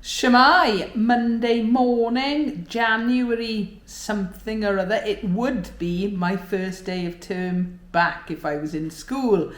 Shemai, Monday morning, January something or other. It would be my first day of term back if I was in school.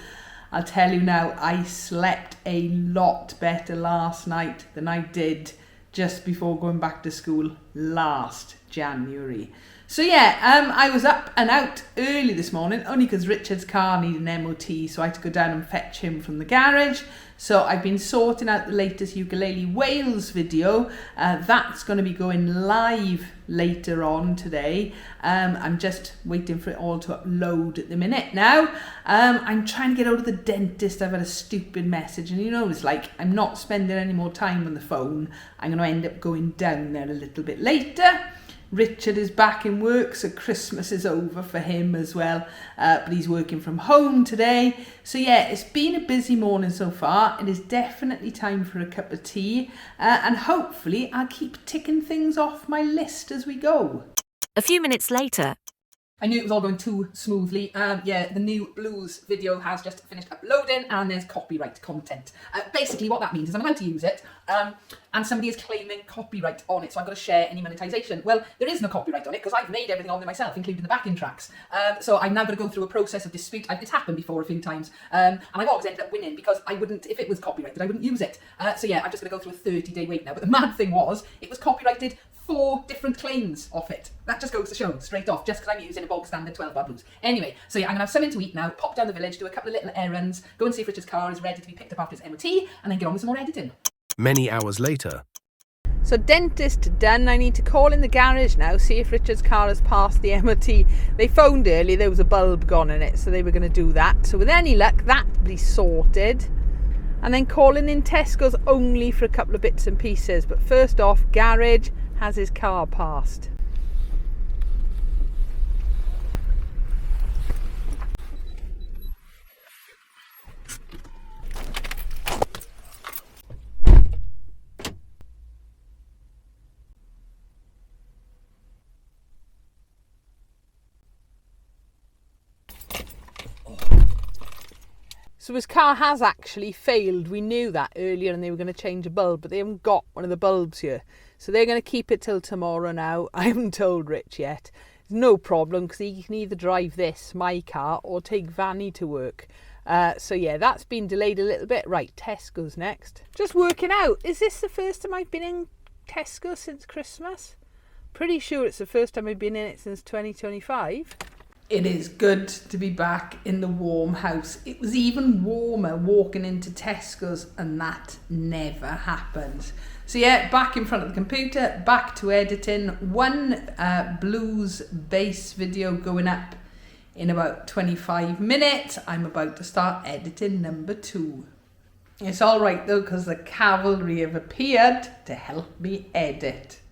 I'll tell you now, I slept a lot better last night than I did just before going back to school last January. So yeah, I was up and out early this morning, only because Richard's car needed an MOT, so I had to go down and fetch him from the garage. So I've been sorting out the latest Ukulele Wales video. That's going to be going live later on today. I'm just waiting for it all to upload at the minute now. I'm trying to get out of the dentist. I've had a stupid message, and you know, it's like I'm not spending any more time on the phone. I'm going to end up going down there a little bit later. Richard is back in work, so Christmas is over for him as well, but he's working from home today. So yeah, it's been a busy morning so far. It is definitely time for a cup of tea, and hopefully I'll keep ticking things off my list as we go. A few minutes later. I knew it was all going too smoothly. Yeah, the new blues video has just finished uploading and there's copyright content. Basically what that means is I'm allowed to use it and somebody is claiming copyright on it, so I've got to share any monetization. Well, there is no copyright on it because I've made everything on there myself, including the backing tracks. So I'm now going to go through a process of dispute. It's happened before a few times, and I've always ended up winning because I wouldn't, if it was copyrighted, I wouldn't use it. So yeah, I'm just going to go through a 30-day wait now. But the mad thing was, it was copyrighted 4 different claims off it. That just goes to show straight off, just because I'm using a bog standard 12-bar blues. Anyway, so yeah, I'm going to have something to eat now, pop down the village, do a couple of little errands, go and see if Richard's car is ready to be picked up after his MOT, and then get on with some more editing. Many hours later. So dentist done. I need to call in the garage now, see if Richard's car has passed the MOT. They phoned early, there was a bulb gone in it, so they were going to do that. So with any luck, that'll be sorted. And then calling in Tesco's only for a couple of bits and pieces. But first off, garage, has his car passed? So his car has actually failed. We knew that earlier and they were going to change a bulb, but they haven't got one of the bulbs here. So they're going to keep it till tomorrow now. I haven't told Rich yet. It's no problem because he can either drive this, my car, or take Vanny to work. So yeah, that's been delayed a little bit. Right, Tesco's next. Just working out, is this the first time I've been in Tesco since Christmas? Pretty sure it's the first time I've been in it since 2025. It is good to be back in the warm house. It was even warmer walking into Tesco's, and that never happens. So yeah, back in front of the computer, back to editing. One blues bass video going up in about 25 minutes. I'm about to start editing number 2. It's all right though, because the cavalry have appeared to help me edit.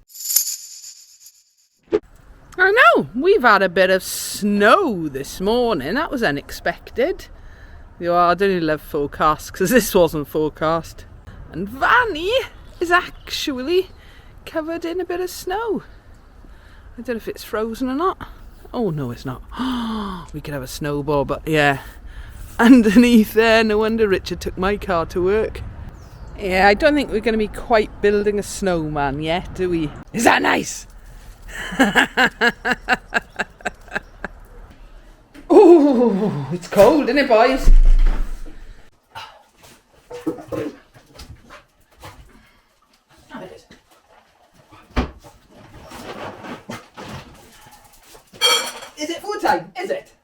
I know, we've had a bit of snow this morning. That was unexpected. I don't really love forecasts because this wasn't forecast. And Vanny is actually covered in a bit of snow. I don't know if it's frozen or not. Oh no, it's not. We could have a snowball, but yeah. Underneath there, no wonder Richard took my car to work. Yeah, I don't think we're going to be quite building a snowman yet, do we? Is that nice? Oh, it's cold, isn't it, boys? Oh, it is. Is it food time? Is it?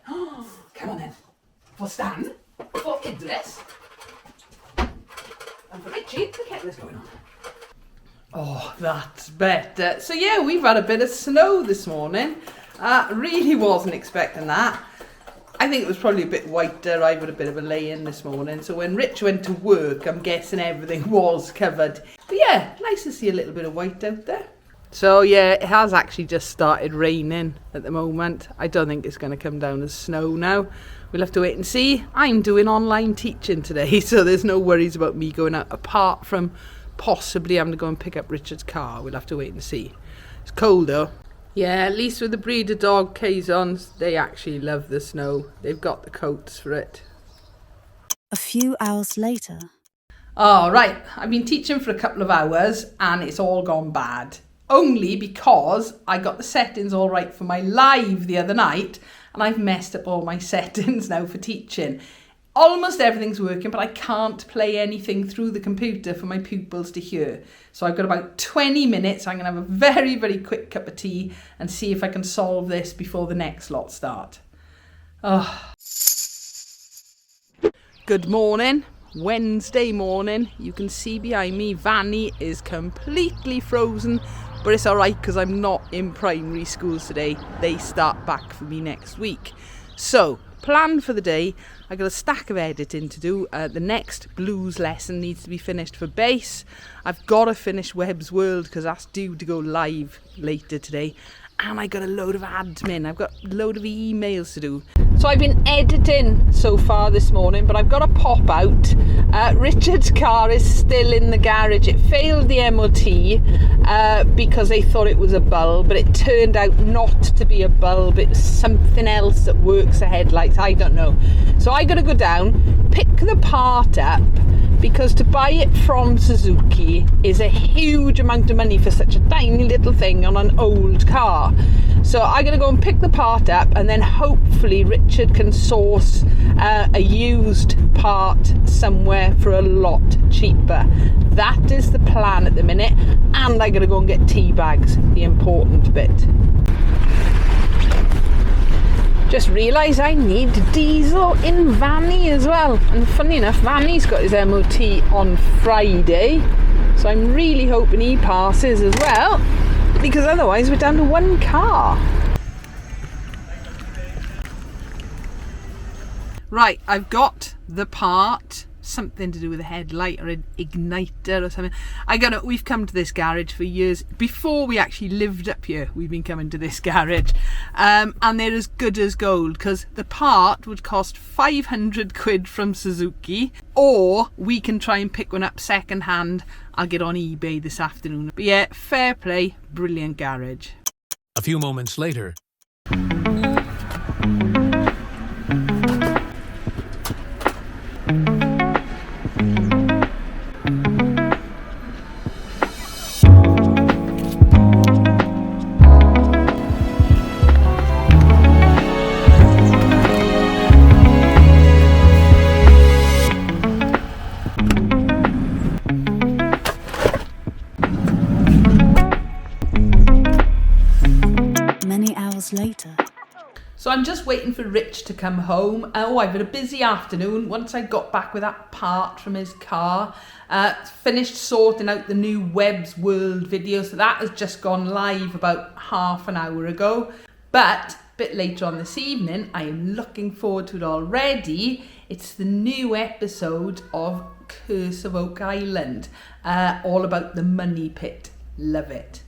Oh, come on then. For Stan, for Idris, and for Richie, the kettle is going on. Oh, that's better. So yeah, we've had a bit of snow this morning. Really wasn't expecting that. I think it was probably a bit whiter. I had a bit of a lay-in this morning. So when Rich went to work, I'm guessing everything was covered. But yeah, nice to see a little bit of white out there. So yeah, it has actually just started raining at the moment. I don't think it's going to come down as snow now. We'll have to wait and see. I'm doing online teaching today, so there's no worries about me going out, apart from possibly having to go and pick up Richard's car. We'll have to wait and see. It's cold though. Yeah, at least with the breeder dog Kazons, they actually love the snow. They've got the coats for it. A few hours later. Oh, right. I've been teaching for a couple of hours and it's all gone bad. Only because I got the settings all right for my live the other night and I've messed up all my settings now for teaching. Almost everything's working, but I can't play anything through the computer for my pupils to hear. So I've got about 20 minutes. I'm going to have a very, very quick cup of tea and see if I can solve this before the next lot start. Oh. Good morning. Wednesday morning. You can see behind me, Vanny is completely frozen, but it's all right because I'm not in primary schools today. They start back for me next week. So, plan for the day. I got a stack of editing to do. The next blues lesson needs to be finished for bass. I've got to finish Webb's World because that's due to go live later today. And I got a load of admin. I've got a load of emails to do. So I've been editing so far this morning, but I've got to pop out. Richard's car is still in the garage. It failed the MOT because they thought it was a bulb, but it turned out not to be a bulb. It's something else that works the headlights. I don't know. So I got to go down, pick the part up, because to buy it from Suzuki is a huge amount of money for such a tiny little thing on an old car. So I'm going to go and pick the part up and then hopefully Richard can source a used part somewhere for a lot cheaper. That is the plan at the minute, and I'm going to go and get tea bags, the important bit. Just realised I need diesel in Vanny as well, and funny enough, Vanny's got his MOT on Friday, so I'm really hoping he passes as well, because otherwise we're down to one car. Right, I've got the part, something to do with a headlight or an igniter or something. We've come to this garage for years. Before we actually lived up here, we've been coming to this garage. And they're as good as gold because the part would cost 500 quid from Suzuki, or we can try and pick one up second hand. I'll get on eBay this afternoon. But yeah, fair play, brilliant garage. A few moments later. Later. So I'm just waiting for Rich to come home. I've had a busy afternoon. Once I got back with that part from his car, finished sorting out the new Webb's World video. So that has just gone live about half an hour ago. But a bit later on this evening, I am looking forward to it already. It's the new episode of Curse of Oak Island, all about the money pit. Love it.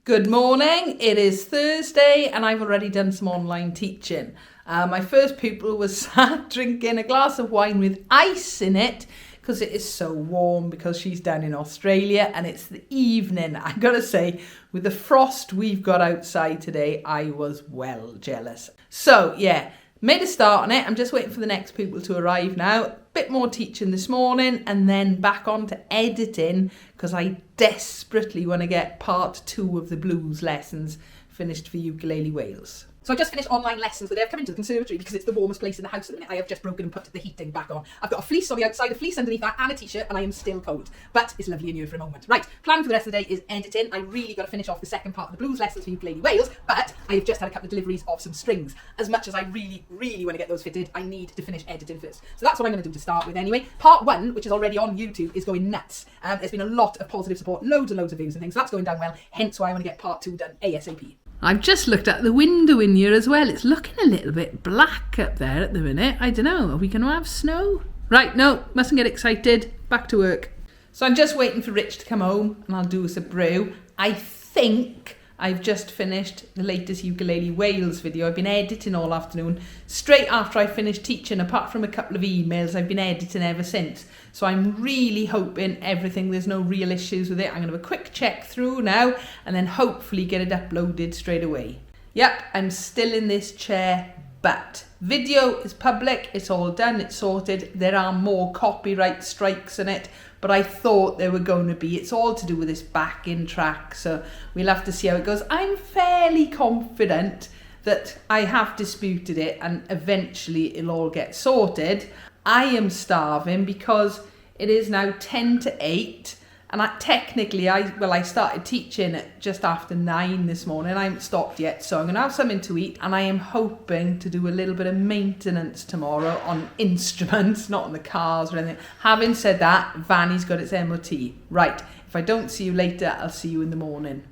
Good morning, it is Thursday and I've already done some online teaching. My first pupil was sat drinking a glass of wine with ice in it because it is so warm because she's down in Australia and it's the evening. I gotta say, with the frost we've got outside today, I was well jealous. So yeah, made a start on it. I'm just waiting for the next pupil to arrive now. Bit more teaching this morning and then back on to editing because I desperately want to get part 2 of the blues lessons finished for Ukulele Wales. So I've just finished online lessons with her. I've come into the conservatory because it's the warmest place in the house at the minute. I have just broken and put the heating back on. I've got a fleece on the outside, a fleece underneath that, and a t-shirt, and I am still cold. But it's lovely in here for a moment. Right, plan for the rest of the day is editing. I really got to finish off the second part of the blues lessons for Ukulele Wales, but I have just had a couple of deliveries of some strings. As much as I really, really want to get those fitted, I need to finish editing first. So that's what I'm going to do to start with anyway. Part 1, which is already on YouTube, is going nuts. There's been a lot of positive support, loads and loads of views and things, so that's going down well, hence why I want to get part 2 done ASAP. I've just looked at the window in here as well. It's looking a little bit black up there at the minute. I don't know, are we going to have snow? Right, no, mustn't get excited. Back to work. So I'm just waiting for Rich to come home and I'll do us a brew. I think I've just finished the latest Ukulele Wales video. I've been editing all afternoon. Straight after I finished teaching, apart from a couple of emails, I've been editing ever since. So I'm really hoping there's no real issues with it. I'm going to have a quick check through now and then hopefully get it uploaded straight away. Yep, I'm still in this chair But video is public, it's all done, it's sorted. There are more copyright strikes in it, but I thought there were going to be. It's all to do with this backing track, so we'll have to see how it goes. I'm fairly confident that I have disputed it and eventually it'll all get sorted. I am starving because it is now 10 to 8. And I started teaching at just after 9 this morning. I haven't stopped yet, so I'm going to have something to eat. And I am hoping to do a little bit of maintenance tomorrow on instruments, not on the cars or anything. Having said that, Vanny's got its MOT. Right, if I don't see you later, I'll see you in the morning.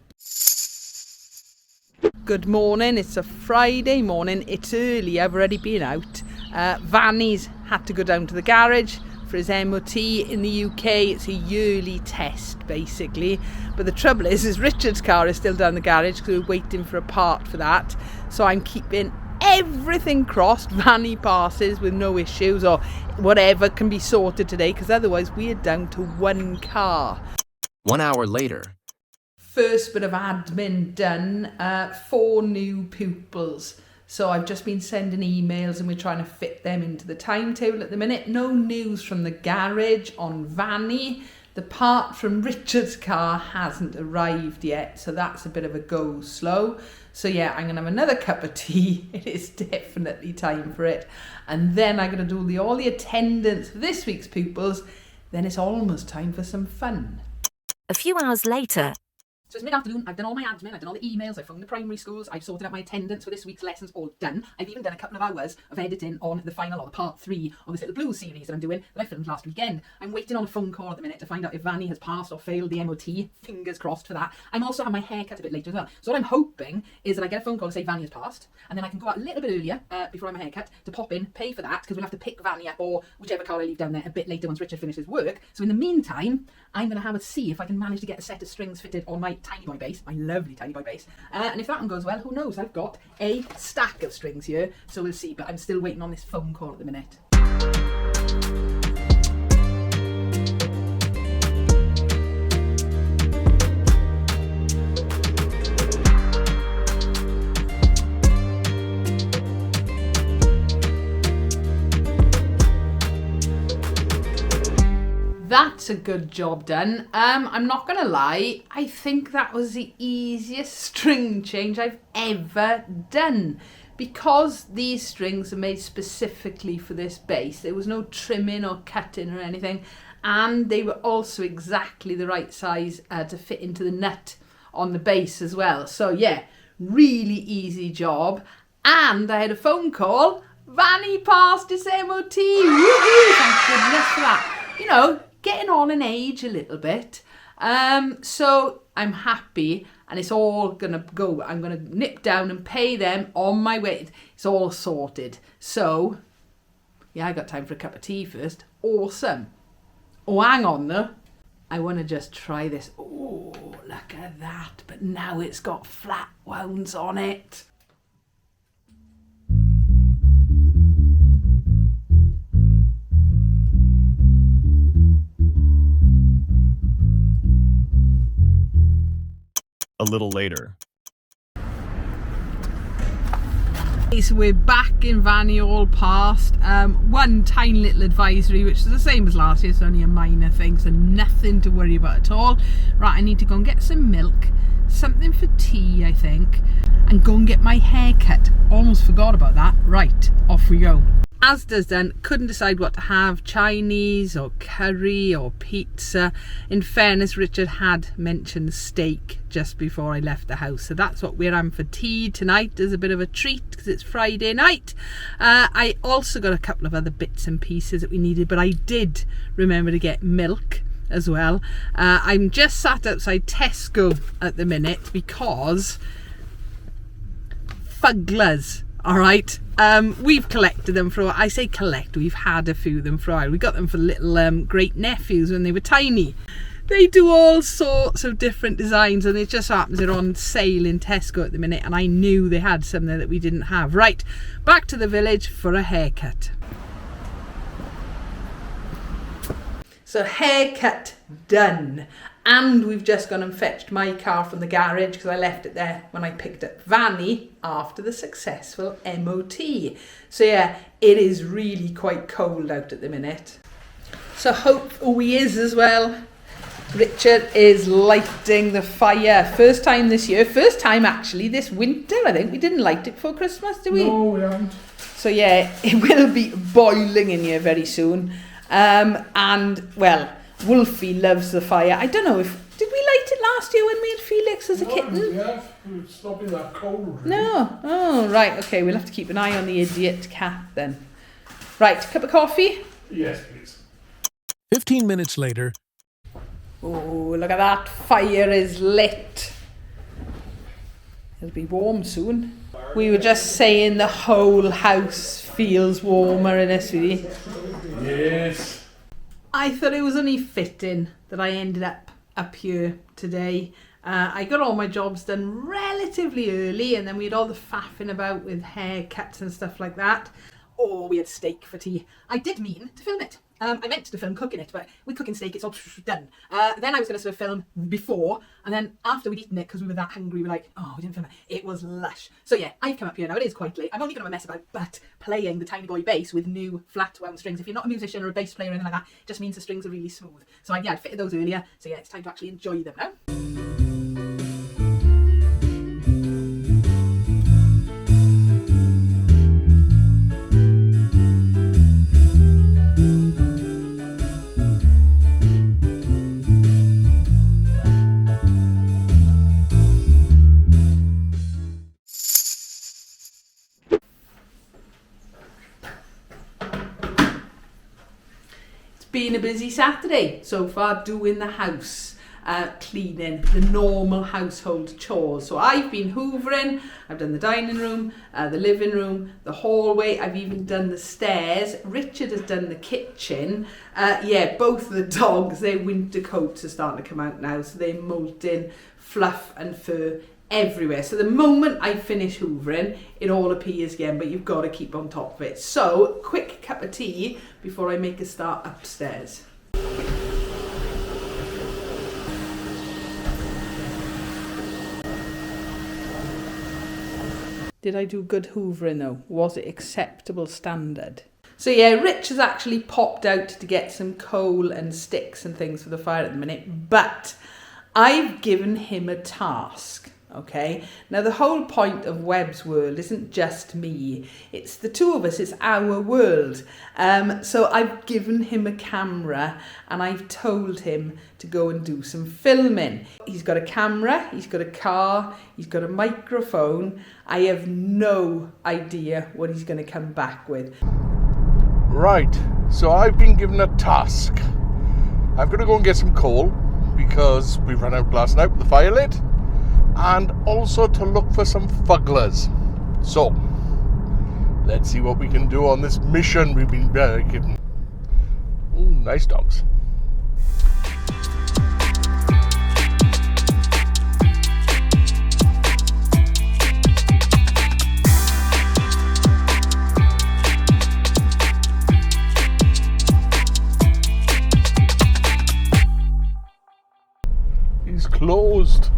Good morning, it's a Friday morning. It's early, I've already been out. Vanny's had to go down to the garage for his MOT. In the UK, it's a yearly test basically, but the trouble is Richard's car is still down the garage because we're waiting for a part for that, so I'm keeping everything crossed Vanny passes with no issues or whatever can be sorted today, because otherwise we're down to one car. 1 hour later. First bit of admin done. 4 new pupils. So I've just been sending emails and we're trying to fit them into the timetable at the minute. No news from the garage on Vanny. The part from Richard's car hasn't arrived yet, so that's a bit of a go slow. So yeah, I'm going to have another cup of tea. It is definitely time for it. And then I'm going to do all the attendance for this week's pupils. Then it's almost time for some fun. A few hours later. So it's mid-afternoon, I've done all my admin, I've done all the emails, I've phoned the primary schools, I've sorted out my attendance for this week's lessons, all done. I've even done a couple of hours of editing on the final, or the part 3 of this little blue series that I'm doing, that I filmed last weekend. I'm waiting on a phone call at the minute to find out if Vanny has passed or failed the MOT. Fingers crossed for that. I'm also having my hair cut a bit later as well. So what I'm hoping is that I get a phone call to say Vanny has passed, and then I can go out a little bit earlier, before I have my hair cut, to pop in, pay for that, because we'll have to pick Vanny up, or whichever car I leave down there, a bit later once Richard finishes work. So in the meantime, I'm going to have a see if I can manage to get a set of strings fitted on my tiny boy bass, my lovely tiny boy bass. And if that one goes well, who knows? I've got a stack of strings here, so we'll see. But I'm still waiting on this phone call at the minute. That's a good job done. I'm not going to lie, I think that was the easiest string change I've ever done. Because these strings are made specifically for this bass, there was no trimming or cutting or anything, and they were also exactly the right size to fit into the nut on the bass as well. So yeah, really easy job. And I had a phone call. Vanny passed his MOT. Woohoo! Thank goodness for that. You know, getting on in age a little bit. So I'm happy and it's all going to go. I'm going to nip down and pay them on my way. It's all sorted. So, yeah, I got time for a cup of tea first. Awesome. Oh, hang on though. I want to just try this. Oh, look at that. But now it's got flat wounds on it. A little later. So we're back in Vanny, all past. One tiny little advisory, which is the same as last year. It's only a minor thing, so nothing to worry about at all. Right, I need to go and get some milk, something for tea, I think, and go and get my hair cut. Almost forgot about that. Right, off we go. Asda's done, couldn't decide what to have, Chinese or curry or pizza. In fairness, Richard had mentioned steak just before I left the house, so that's what we're having for tea tonight as a bit of a treat because it's Friday night. I also got a couple of other bits and pieces that we needed, but I did remember to get milk as well. I'm just sat outside Tesco at the minute because Fugglers. All right, we've collected them for a while. I say collect, we've had a few of them for a while. We got them for little great nephews when they were tiny. They do all sorts of different designs, and it just happens they're on sale in Tesco at the minute, and I knew they had some there that we didn't have. Right, back to the village for a haircut. So haircut done. And we've just gone and fetched my car from the garage because I left it there when I picked up Vanny after the successful MOT. So yeah, it is really quite cold out at the minute. So he is as well. Richard is lighting the fire. First time this year. First time actually this winter, I think. We didn't light it before Christmas, did we? No, we haven't. So yeah, it will be boiling in here very soon. And well, Wolfie loves the fire. I don't know did we light it last year when we had Felix as a kitten? Yeah, it's not been that cold. Really. No. Oh, right. Okay, we'll have to keep an eye on the idiot cat then. Right, cup of coffee? Yes, please. 15 minutes later. Oh, look at that. Fire is lit. It'll be warm soon. We were just saying the whole house feels warmer in it, sweetie. Yes. I thought it was only fitting that I ended up here today. I got all my jobs done relatively early, and then we had all the faffing about with haircuts and stuff like that. Oh, we had steak for tea. I did mean to film it. I meant to film cooking it, but with cooking steak, it's all done. Then I was going to sort of film before, and then after we'd eaten it, because we were that hungry, we were like, oh, we didn't film it. It was lush. So yeah, I've come up here now. It is quite late. I'm only going to mess about, but playing the Tiny Boy bass with new flat wound strings. If you're not a musician or a bass player or anything like that, it just means the strings are really smooth. So I fitted those earlier. So yeah, it's time to actually enjoy them now. Been a busy Saturday so far doing the house, cleaning, the normal household chores. So I've been hoovering, I've done the dining room, the living room, the hallway, I've even done the stairs. Richard has done the kitchen. Yeah, both of the dogs, their winter coats are starting to come out now, so they're molting fluff and fur everywhere. So the moment I finish hoovering, it all appears again, but you've got to keep on top of it. So quick cup of tea before I make a start upstairs. Did I do good hoovering though? Was it acceptable standard? So yeah, Rich has actually popped out to get some coal and sticks and things for the fire at the minute, but I've given him a task. Okay, now the whole point of Webb's World isn't just me, it's the two of us, it's our world. So I've given him a camera and I've told him to go and do some filming. He's got a camera, he's got a car, he's got a microphone. I have no idea what he's going to come back with. Right, so I've been given a task. I've got to go and get some coal because we ran out last night with the fire lit. And also to look for some fugglers. So, let's see what we can do on this mission we've been given. Ooh, nice dogs. He's closed.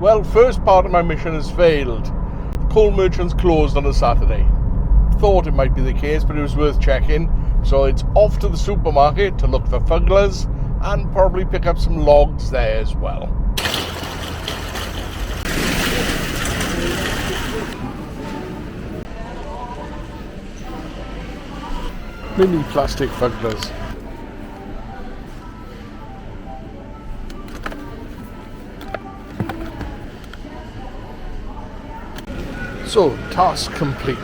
Well, first part of my mission has failed. The coal merchant's closed on a Saturday. Thought it might be the case, but it was worth checking. So it's off to the supermarket to look for fugglers and probably pick up some logs there as well. Mini plastic fugglers. So, task complete.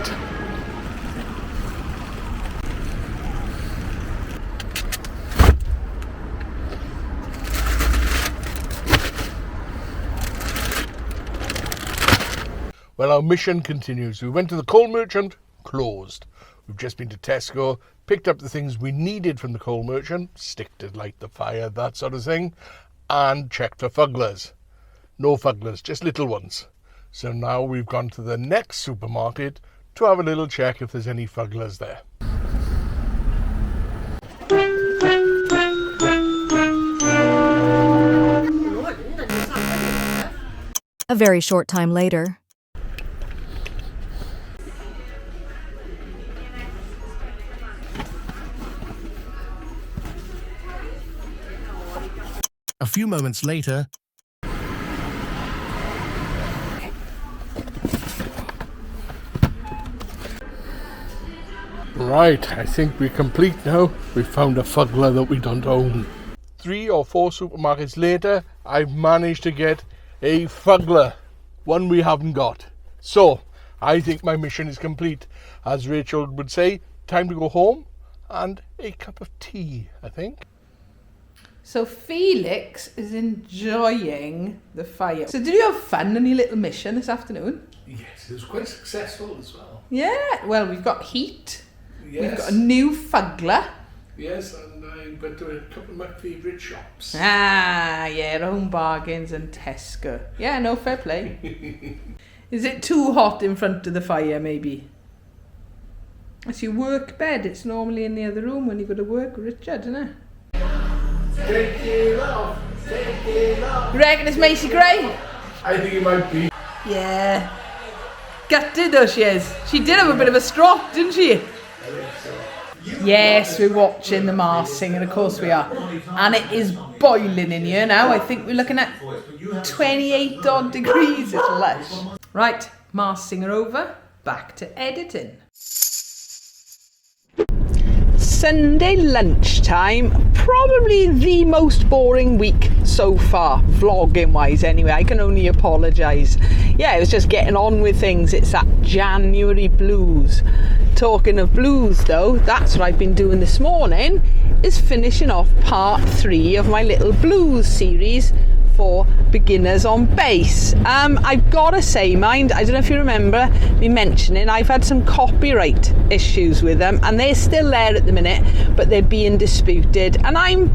Well, our mission continues. We went to the coal merchant, closed. We've just been to Tesco, picked up the things we needed from the coal merchant, stick to light the fire, that sort of thing, and checked for fugglers. No fugglers, just little ones. So now we've gone to the next supermarket to have a little check if there's any Fugglers there. A very short time later. A few moments later. Right, I think we're complete now. We found a Fuggler that we don't own. 3 or 4 supermarkets later, I've managed to get a Fuggler, one we haven't got. So, I think my mission is complete. As Rachel would say, time to go home and a cup of tea, I think. So Felix is enjoying the fire. So did you have fun on your little mission this afternoon? Yes, it was quite successful as well. Yeah, well, we've got heat. Yes. We've got a new Fuggler. Yes, and I went to a couple of my favourite shops. Ah, yeah, Home Bargains and Tesco. Yeah, no, fair play. Is it too hot in front of the fire, maybe? It's your work bed. It's normally in the other room when you go to work, Richard, isn't it? Take it off, take it off. You reckon it's Macy Gray? I think it might be. Yeah. Gutted though she is. She did have a bit of a strop, didn't she? Yes, we're watching the Mars Singer, of course we are. And it is boiling in here now. I think we're looking at 28 odd degrees. It's lush. Right, Mars Singer over. Back to editing. Sunday lunchtime, probably the most boring week so far, vlogging wise anyway. I can only apologise. Yeah, it was just getting on with things. It's that January blues. Talking of blues though, that's what I've been doing this morning, is finishing off part 3 of my little blues series for beginners on bass. I've got to say, mind, I don't know if you remember me mentioning, I've had some copyright issues with them and they're still there at the minute, but they're being disputed and I'm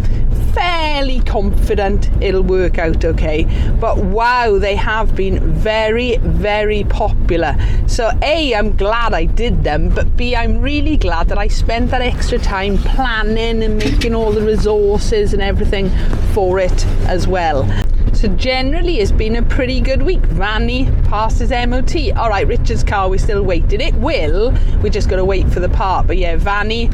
fairly confident it'll work out okay. But wow, they have been very, very popular. So A, I'm glad I did them, but B, I'm really glad that I spent that extra time planning and making all the resources and everything for it as well. So generally it's been a pretty good week. Vanny passed his MOT. All right, Richard's car, we're still waiting. It will, we just got to wait for the part. But yeah, Vanny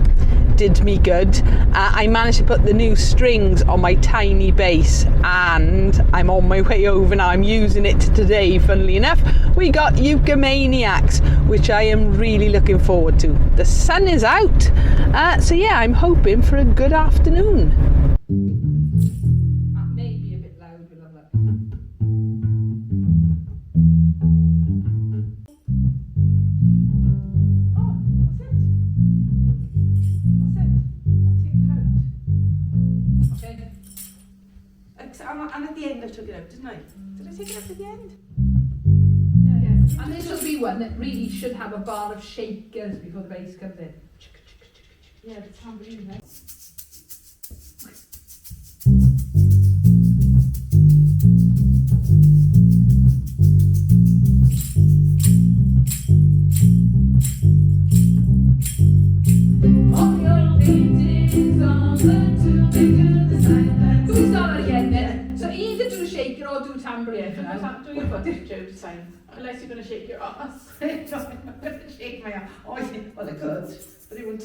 did me good. I managed to put the new strings on my tiny bass and I'm on my way over now. I'm using it today, funnily enough. We got Ukulele-Maniacs, which I am really looking forward to. The sun is out, so yeah, I'm hoping for a good afternoon. And at the end I took it out, didn't I? Did I take it out at the end? Yeah. And this will be one that really should have a bar of shakers before the bass comes in. Yeah, the tambourine, right? All your paintings on the tube, they do the sign. Can we start that again then? So either do shaker or do tambourine for now. Do your footage, Joe, to sign. Unless you're going to shake your ass. I'm going to shake my ass. Oh, I think, well, I could. But it won't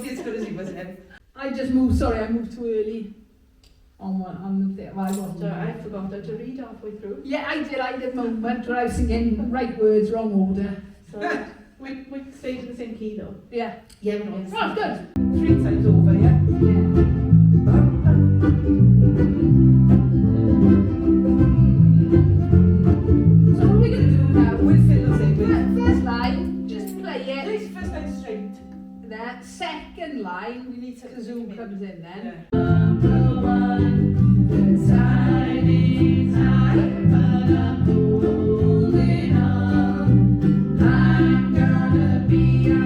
be as good as he was then. I just moved, sorry, I moved too early on the thing. Well, I wasn't. I forgot how to read halfway through. Yeah, I did a moment where I was singing right words, wrong order. So we stayed in the same key though. Yeah. Yeah, we're on. Oh, good. 3 times over, yeah? So what are we going to do now? We'll fill us in with First line, just play it. this first line straight. Then second line, we need to kazoo comes in then. Yeah. Number one, the tide is high, but I'm holding on. I'm gonna be your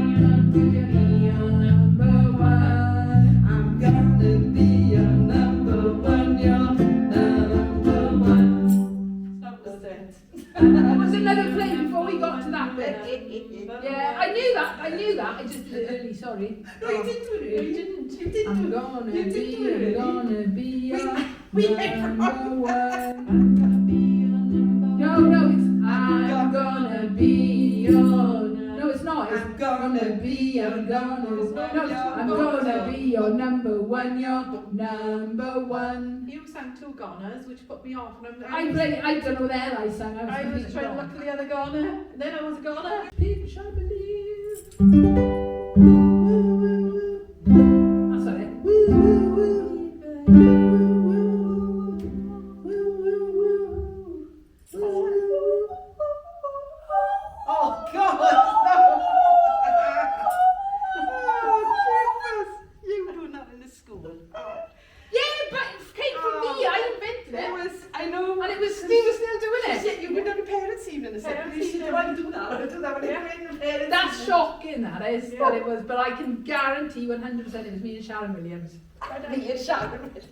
number one. I'm gonna be your number one, your number one. That was it. Was it another play before we got to that bit. Yeah, I knew that. I just did it early, sorry. No, you didn't do it early. You didn't I'm do it. gonna You didn't do it early. be number one. No, it's I'm gonna be your. No, it's not. It's I'm gonna be your number one. You're number one. You sang two Goners, which put me off. And I don't know there I sang. I was trying to look for the other Goner, and then I was a Goner. People shall believe. That's not it. Oh God! No. Oh goodness! You were doing that in the school. Yeah, but it came from me. I invented it. I know. And it was Steve was still doing it. You went on the parents' evening and said, you should do that. I do that when you're in the parents' That's evening. shocking, that is, Yeah. that it was. But I can guarantee 100% it was me and Sharon Williams. I don't think you're Sharon Williams.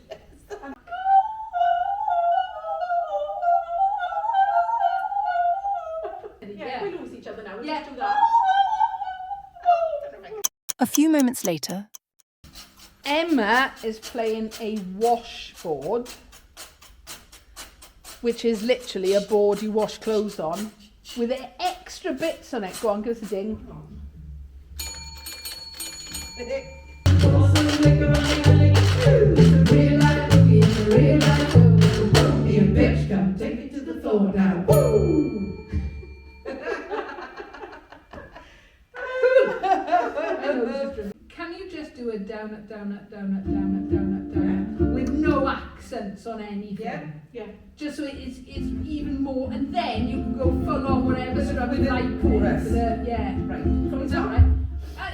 Yeah, we lose each other now. We'll Yeah. just do that. A few moments later, Emma is playing a washboard, which is literally a board you wash clothes on, with extra bits on it. Go on, give us a ding. Take it to the floor now. Woo! Can you just do a donut, with no accents on anything? Yeah. Just so it's even more, and then you can go full on whatever strumming With a like chorus. Yeah, right. From Is the that top? right?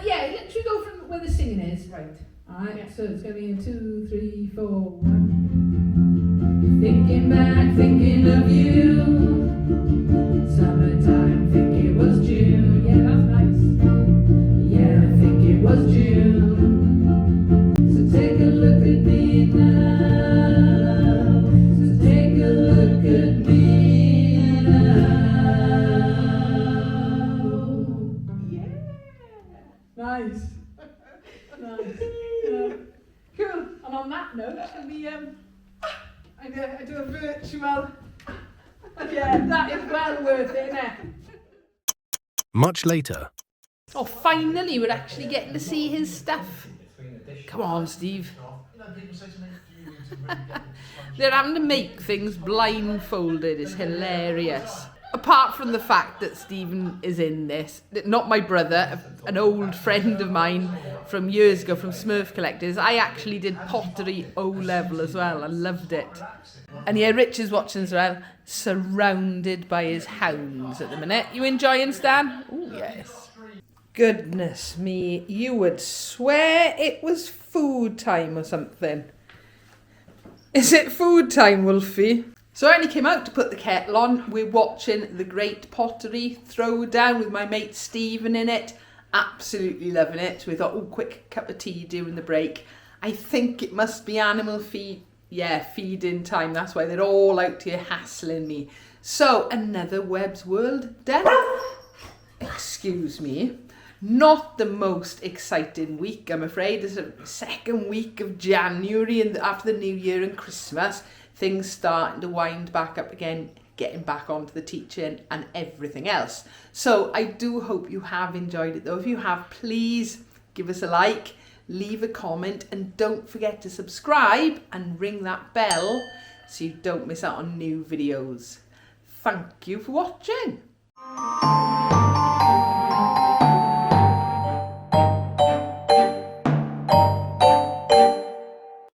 Yeah, literally go from where the singing is. Right. Alright, Yeah. so it's going to be a 2, 3, 4, 1. Thinking back, thinking of you. Summertime, think it was June. Yeah, that's nice. Yeah, I think it was June. So take a look at me now. So take a look at me now. Yeah. Nice. Nice. Cool. And on that note, shall we I do a virtual. Yeah, that is well worth it, isn't it? Much later. Oh, finally, we're actually getting to see his stuff. Come on, Steve. They're having to make things blindfolded. It's hilarious. Apart from the fact that Stephen is in this, not my brother, an old friend of mine from years ago from Smurf Collectors. I actually did pottery O-level as well. I loved it. And yeah, Rich is watching as well, surrounded by his hounds at the minute. You enjoying, Stan? Oh, yes. Goodness me, you would swear it was food time or something. Is it food time, Wolfie? So I only came out to put the kettle on. We're watching the Great Pottery Throwdown with my mate Stephen in it. Absolutely loving it. So we thought, oh, quick cup of tea during the break. I think it must be animal feeding time. That's why they're all out here hassling me. So another Webb's World done. Excuse me. Not the most exciting week, I'm afraid. It's the second week of January and after the New Year and Christmas. Things starting to wind back up again, getting back onto the teaching and everything else. So I do hope you have enjoyed it though. If you have, please give us a like, leave a comment, and don't forget to subscribe and ring that bell so you don't miss out on new videos. Thank you for watching.